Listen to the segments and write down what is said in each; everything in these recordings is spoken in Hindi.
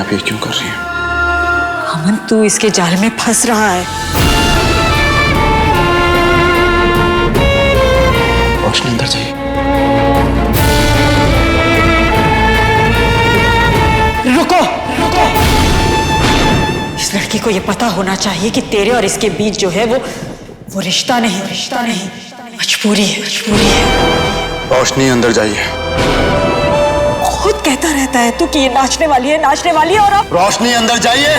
आप ये क्यों कर रही हैं? अमन, तू इसके जाल में फंस रहा है। रोशनी अंदर जाइए। रुको रुको, इस लड़की को ये पता होना चाहिए कि तेरे और इसके बीच जो है वो रिश्ता नहीं मजबूरी है। रोशनी अंदर जाइए। खुद कहता रहता है तू कि ये नाचने वाली है और अब रोशनी अंदर जाइए।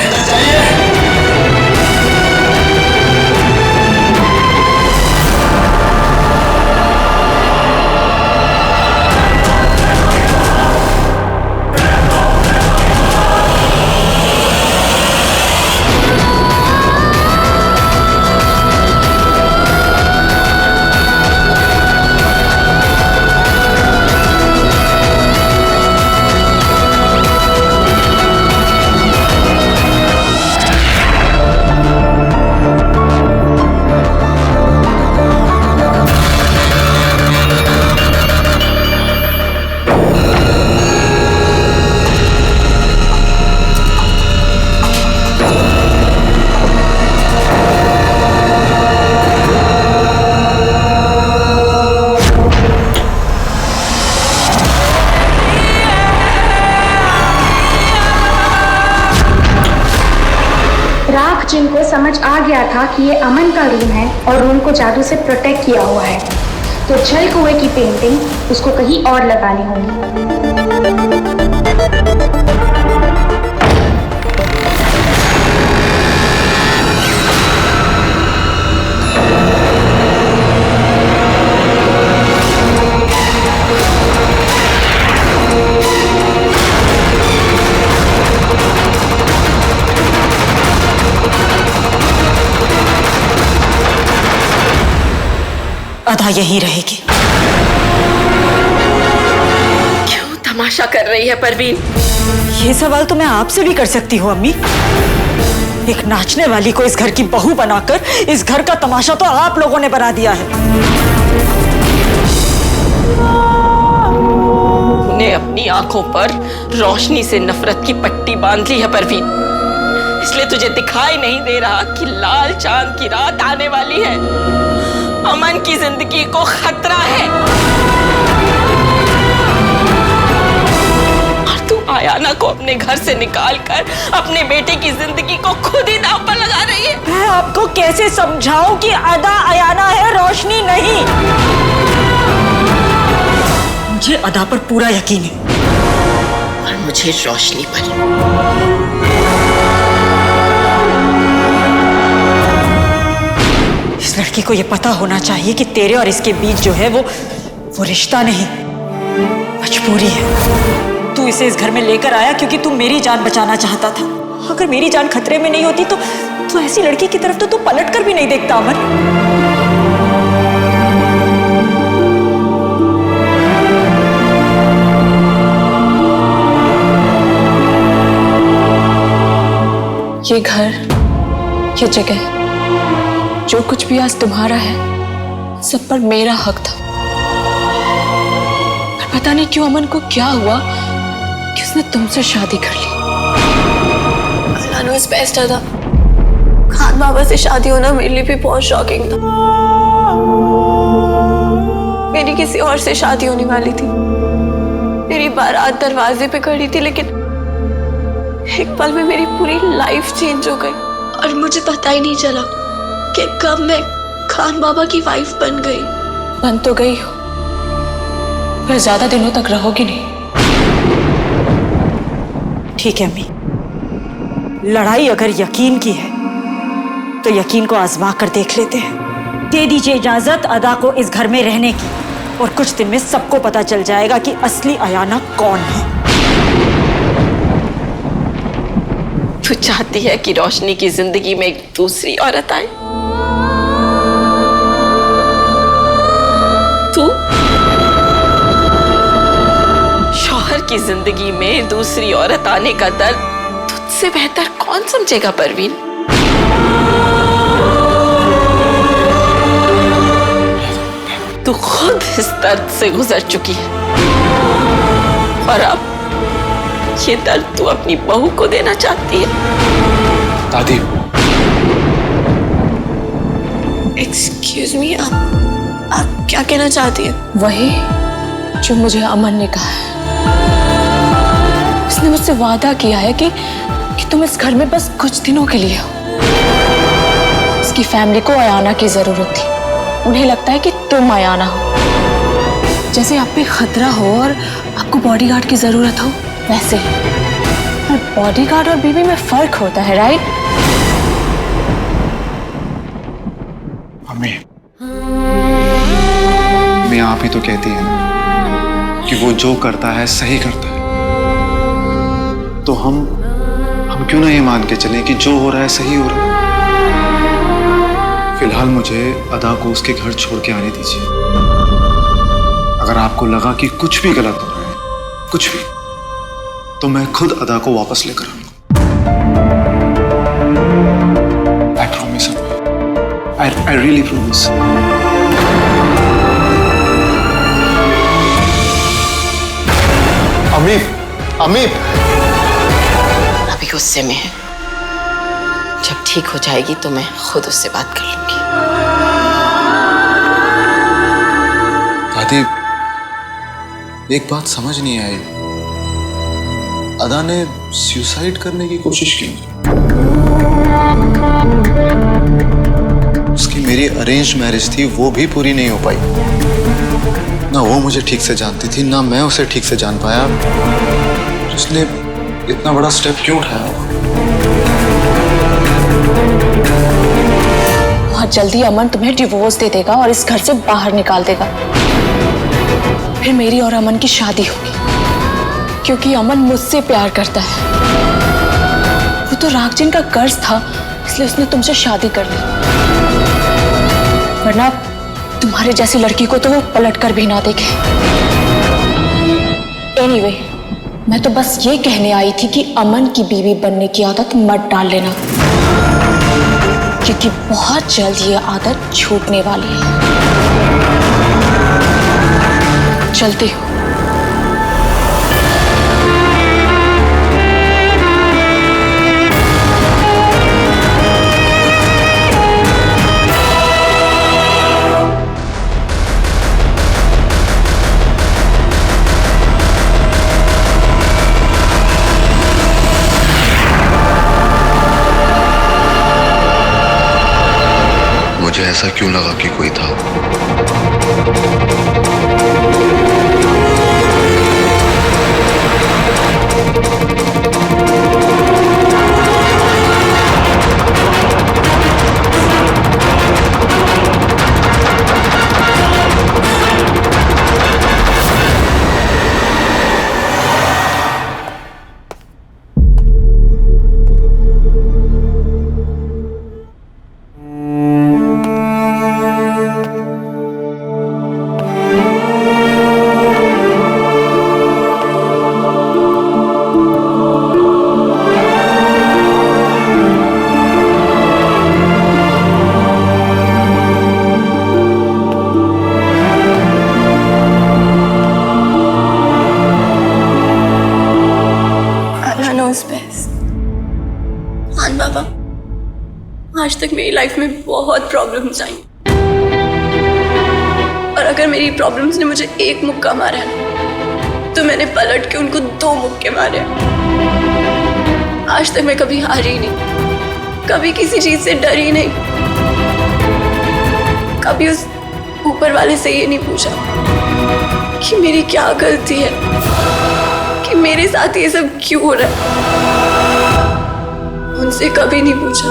जिनको समझ आ गया था कि ये अमन का रूम है और रूम को जादू से प्रोटेक्ट किया हुआ है, तो छल कुएं की पेंटिंग उसको कहीं और लगानी होगी। अदा यहीं रहेगी। क्यों तमाशा कर रही है परवीन? ये सवाल तो मैं आपसे भी कर सकती हूँ अम्मी। एक नाचने वाली को इस घर की बहू बनाकर इस घर का तमाशा तो आप लोगों ने बना दिया है। तूने अपनी आंखों पर रोशनी से नफरत की पट्टी बांध ली है परवीन, इसलिए तुझे दिखाई नहीं दे रहा कि लाल चांद की रात आने वाली है। अमन की जिंदगी को खतरा है और तू आयाना को अपने घर से निकालकर अपने बेटे की जिंदगी को खुद ही दांव पर लगा रही है। मैं आपको कैसे समझाऊं कि अदा आयाना है, रोशनी नहीं। मुझे अदा पर पूरा यकीन है और मुझे रोशनी पर। इस लड़की को ये पता होना चाहिए कि तेरे और इसके बीच जो है वो रिश्ता नहीं मजबूरी है। तू इसे इस घर में लेकर आया क्योंकि तू मेरी जान बचाना चाहता था। अगर मेरी जान खतरे में नहीं होती तो ऐसी लड़की की तरफ तो तू पलट कर भी नहीं देखता अमन। ये घर, ये जगह, जो कुछ भी आज तुम्हारा है, सब पर मेरा हक था। पर पता नहीं क्यों अमन को क्या हुआ कि उसने तुमसे शादी कर ली। I know it's best अदा। खान बाबा से शादी होना मेरे लिए भी बहुत शॉकिंग था। मेरी किसी और से शादी होने वाली थी। मेरी बारात दरवाजे पे खड़ी थी, लेकिन एक पल में मेरी पूरी लाइफ चेंज हो गई और मुझे पता ही नहीं चला कि कब मैं खान बाबा की वाइफ बन गई। बन तो गई हो, पर ज्यादा दिनों तक रहोगी नहीं। ठीक है अम्मी, लड़ाई अगर यकीन की है तो यकीन को आजमा कर देख लेते हैं। दे दीजिए इजाजत अदा को इस घर में रहने की, और कुछ दिन में सबको पता चल जाएगा कि असली आयाना कौन है। तू चाहती है कि रोशनी की जिंदगी में एक दूसरी औरत आए? तू शौहर की जिंदगी में दूसरी औरत आने का दर्द तुझसे बेहतर कौन समझेगा परवीन? तू खुद इस दर्द से गुजर चुकी है और अब ये दर्द तू अपनी बहू को देना चाहती है? दादी, एक्सक्यूज मी, आप क्या कहना चाहती हैं? वही जो मुझे अमन ने कहा है। उसने मुझसे वादा किया है कि तुम इस घर में बस कुछ दिनों के लिए हो। उसकी फैमिली को अयाना की जरूरत थी। उन्हें लगता है कि तुम अयाना हो। जैसे आप पे खतरा हो और आपको बॉडीगार्ड की जरूरत हो, वैसे ही। पर बॉडीगार्ड और बीवी में फर्क होता है, राइट? मम्मी, मैं आप ही तो कहती है ना कि वो जो करता है सही करता है। तो हम क्यों ना ये मान के चलें कि जो हो रहा है सही हो रहा है। फिलहाल मुझे अदा को उसके घर छोड़ के आने दीजिए। अगर आपको लगा कि कुछ भी गलत हो रहा है, कुछ भी, तो मैं खुद अदा को वापस लेकर आऊंगा। I promise, I really promise. अमीप, अभी गुस्से में है। जब ठीक हो जाएगी तो मैं खुद उससे बात कर लूंगी। दादी, एक बात समझ नहीं आई। अदा ने सुसाइड करने की कोशिश की। उसकी मेरी अरेंज मैरिज थी, वो भी पूरी नहीं हो पाई। ना वो मुझे ठीक से जानती थी, ना मैं उसे ठीक से जान पाया। उसने इतना बड़ा स्टेप क्यों उठाया? बहुत जल्दी अमन तुम्हें डिवोर्स दे देगा और इस घर से बाहर निकाल देगा। फिर मेरी और अमन की शादी होगी, क्योंकि अमन मुझसे प्यार करता है। वो तो रागजिन का कर्ज था, इसलिए उसने तुमसे शादी कर ली। वरना तुम्हारे जैसी लड़की को तो वो पलट कर भी ना देखे। एनीवे, मैं तो बस ये कहने आई थी कि अमन की बीवी बनने की आदत मत डाल लेना, क्योंकि बहुत जल्द ये आदत छूटने वाली है। चलती हूँ। मुझे ऐसा क्यों लगा कि कोई था? आज तक मेरी लाइफ में बहुत प्रॉब्लम्स आई, और अगर मेरी प्रॉब्लम्स ने मुझे एक मुक्का मारा है तो मैंने पलट के उनको 2 मुक्के मारे। आज तक मैं कभी हारी नहीं, कभी किसी चीज से डरी नहीं, कभी उस ऊपर वाले से ये नहीं पूछा कि मेरी क्या गलती है, कि मेरे साथ ये सब क्यों हो रहा है। उनसे कभी नहीं पूछा,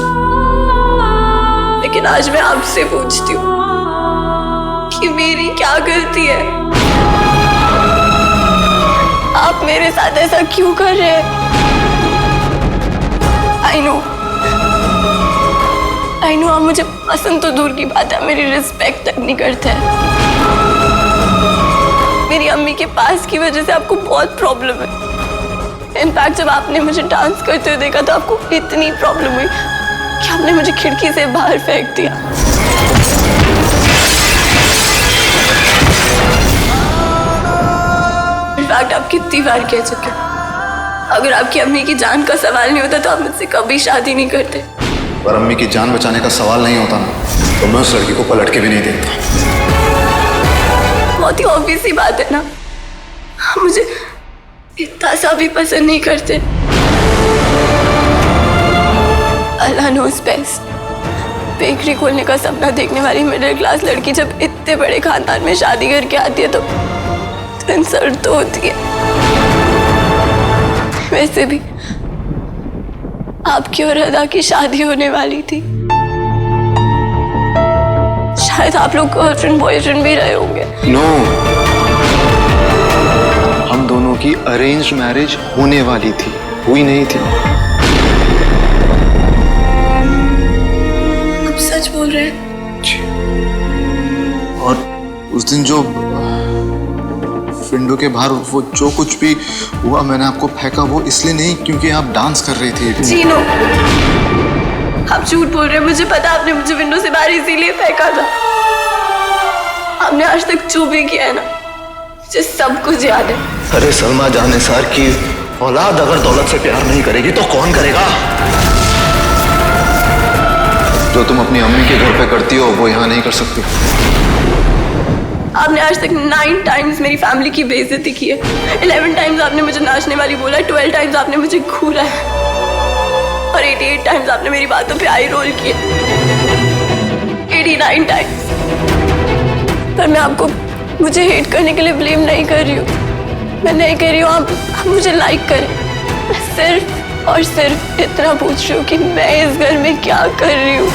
लेकिन आज मैं आपसे पूछती हूँ कि मेरी क्या गलती है। आप मेरे साथ ऐसा क्यों कर रहे हैं? आई नो आप मुझे पसंद तो दूर की बात है, मेरी रिस्पेक्ट तक नहीं करते हैं। मेरी अम्मी के पास की वजह से आपको बहुत प्रॉब्लम है। इनफैक्ट जब आपने मुझे डांस करते हुए देखा तो आपको इतनी प्रॉब्लम हुई कि आपने मुझे खिड़की से बाहर फेंक दिया। इनफैक्ट आप कितनी बार कह चुके हो अगर आपकी अम्मी की जान का सवाल नहीं होता तो आप मुझसे कभी शादी नहीं करते। पर अम्मी की जान बचाने का सवाल नहीं होता ना, तो मैं उस लड़की को पलट के भी नहीं देखता। बहुत ही ऑब्वियस सी बात है ना, मुझे इतना सा भी पसंद नहीं करते। अल्लाह नोज़ बेस्ट। बेकरी खोलने का सपना देखने वाली मिडिल क्लास लड़की जब इतने बड़े खानदान में शादी करके आती है तो इंसल्ट तो होती है। वैसे भी आपकी और अदा की शादी होने वाली थी, शायद आप लोग गर्लफ्रेंड बॉयफ्रेंड भी रहे होंगे। नो, हम दोनों की अरेंज्ड मैरिज होने वाली थी, हुई नहीं थी। आप सच बोल रहे हैं? और उस दिन जो विंडो के बाहर वो जो कुछ भी हुआ मैंने आपको फेंका, वो इसलिए नहीं क्योंकि आप डांस कर रही थी। जी नो, आप झूठ बोल रहे हैं। मुझे पता आपने मुझे विंडो से बाहर इसीलिए फेंका था। आपने आज तक जो भी किया है ना, मुझे सब कुछ याद है। अरे सलमा जान निसार की औलाद अगर दौलत से प्यार नहीं करेगी तो कौन करेगा? जो तुम अपनी अम्मी के घर पे करती हो वो यहाँ नहीं कर सकती। आपने आज तक 9 टाइम्स मेरी फैमिली की बेइज्जती की है। 11 टाइम्स आपने मुझे नाचने वाली बोला, 12 टाइम्स आपने मुझे घूरा है और 88 टाइम्स आपने मेरी बातों पे आई रोल किए। 89 टाइम्स। पर मैं आपको मुझे हेट करने के लिए ब्लेम नहीं कर रही हूँ। मैं नहीं कह रही हूँ आप मुझे लाइक करें। मैं सिर्फ और सिर्फ इतना पूछ रही हूँ कि मैं इस घर में क्या कर रही हूँ,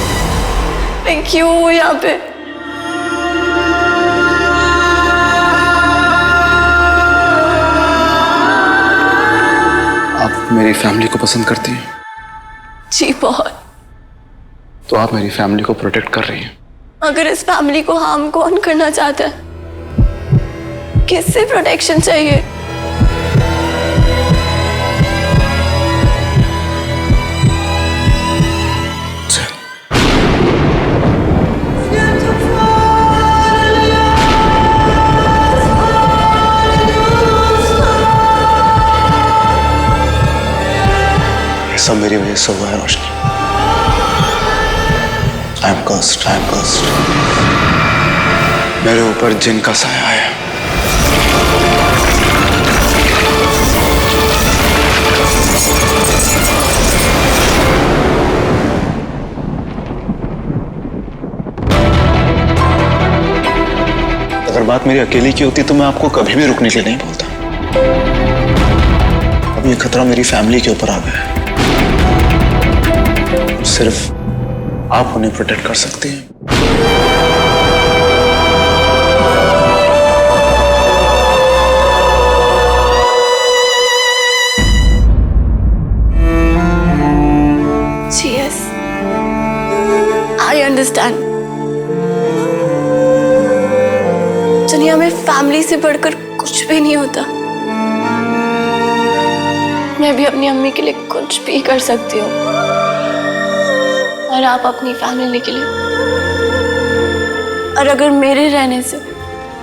मैं क्यों हूँ यहाँ पे। आप मेरी फैमिली को पसंद करती हैं? जी बहुत। तो आप मेरी फैमिली को प्रोटेक्ट कर रही हैं। अगर इस फैमिली को हार्म कौन करना चाहता है? किससे प्रोटेक्शन चाहिए? सब मेरी वजह से हुआ है रोशनी। I am cursed, I am cursed। मेरे ऊपर जिन का साया है। अगर बात मेरी अकेली की होती तो मैं आपको कभी भी रुकने के लिए नहीं बोलता। अब ये खतरा मेरी फैमिली के ऊपर आ गया है। सिर्फ आप उन्हें प्रोटेक्ट कर सकते हैं। Yes, I understand। दुनिया में फैमिली से बढ़कर कुछ भी नहीं होता। मैं भी अपनी अम्मी के लिए कुछ भी कर सकती हूँ और आप अपनी फैमिली के लिए। और अगर मेरे रहने से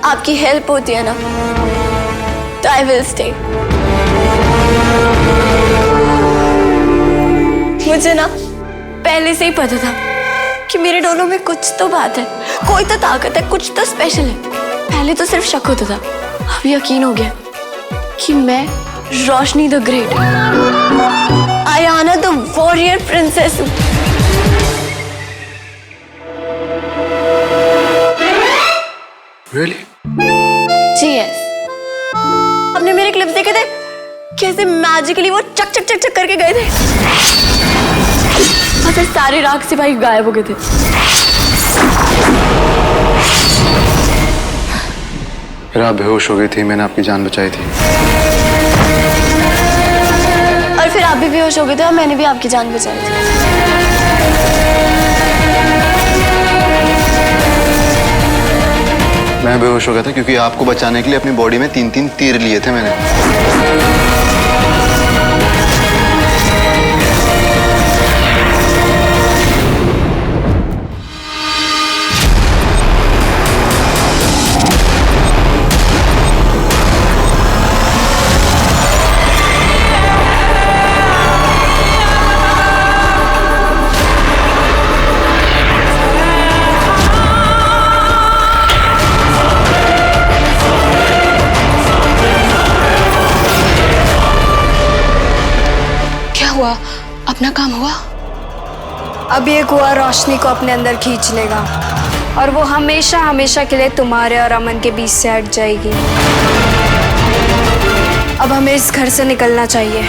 आपकी हेल्प होती है ना तो आई विल स्टे। मुझे ना पहले से ही पता था कि मेरे दोनों में कुछ तो बात है, कोई तो ताकत है, कुछ तो स्पेशल है। पहले तो सिर्फ शक होता था, अब यकीन हो गया कि मैं Roshni the great, Ayana the warrior princess हूँ। Really? जी यस। आपने मेरे क्लिप्स देखे थे कैसे मैजिकली वो चक चक चक चक करके गए थे और फिर सारे राग सिपाही गायब हो गए थे। फिर आप बेहोश हो गई थी, मैंने आपकी जान बचाई थी। और फिर आप भी बेहोश हो गए थे और मैंने भी आपकी जान बचाई थी। मैं बेहोश हो गया था क्योंकि आपको बचाने के लिए अपनी बॉडी में 3-3 तीर लिए थे मैंने। अब ये कुआं रोशनी को अपने अंदर खींच लेगा और वो हमेशा हमेशा के लिए तुम्हारे और अमन के बीच से हट जाएगी। अब हमें इस घर से निकलना चाहिए।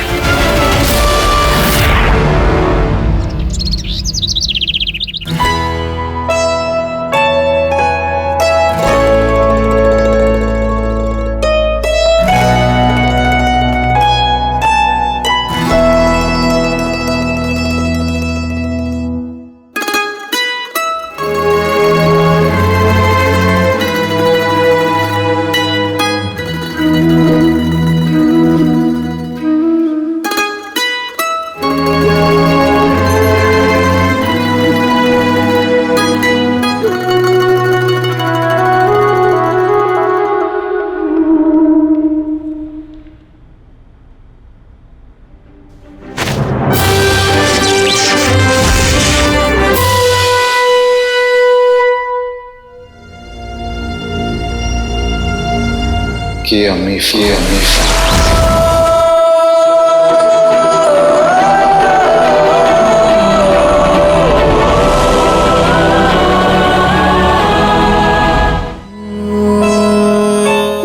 कि अमीफा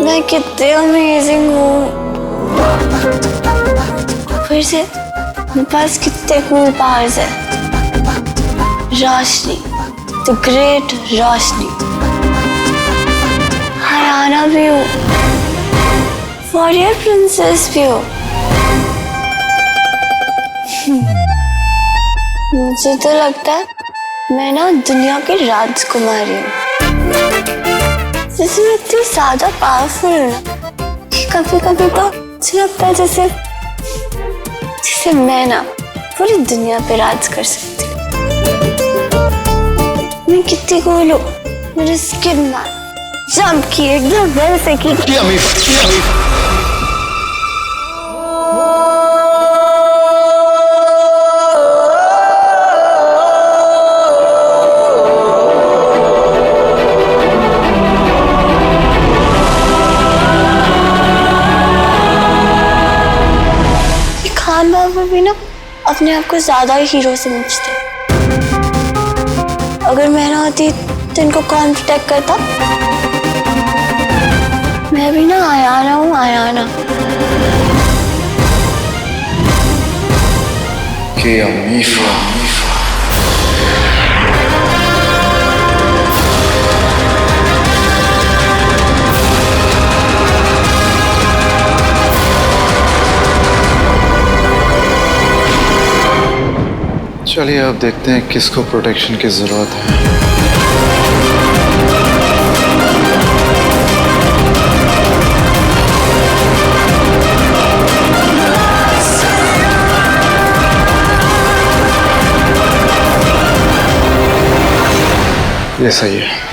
मैं कितनी अमेजिंग हूँ। फिर से मेरे पास कितने कूल पावर्स है। रोशनी, द ग्रेट रोशनी। हयाना भी हूँ, वॉरियर प्रिंसेस भी हूँ। मुझे तो लगता है मैं ना दुनिया की राजकुमारी हूँ, जिसमें इतनी ज्यादा पावरफुल है ना कि कभी कभी तो मुझे लगता है जैसे मैं ना पूरी दुनिया पे राज कर सकती हूँ। मैं कितनी कूल हूँ। मेरी स्किन ना जंप की एकदम वैसे की। खान बाबा भी ना अपने आप को ज्यादा ही हीरो समझते। अगर मैं ना होती तो इनको कौन प्रोटेक्ट करता? मैं भी ना आयाना हूँ, आयाना। कि अमीफा चलिए अब देखते हैं किसको प्रोटेक्शन की जरूरत है। ये सही है।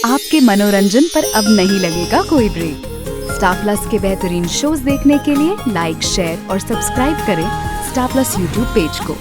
आपके मनोरंजन पर अब नहीं लगेगा कोई ब्रेक। स्टार प्लस के बेहतरीन शोज देखने के लिए लाइक, शेयर और सब्सक्राइब करें स्टार प्लस यूट्यूब पेज को।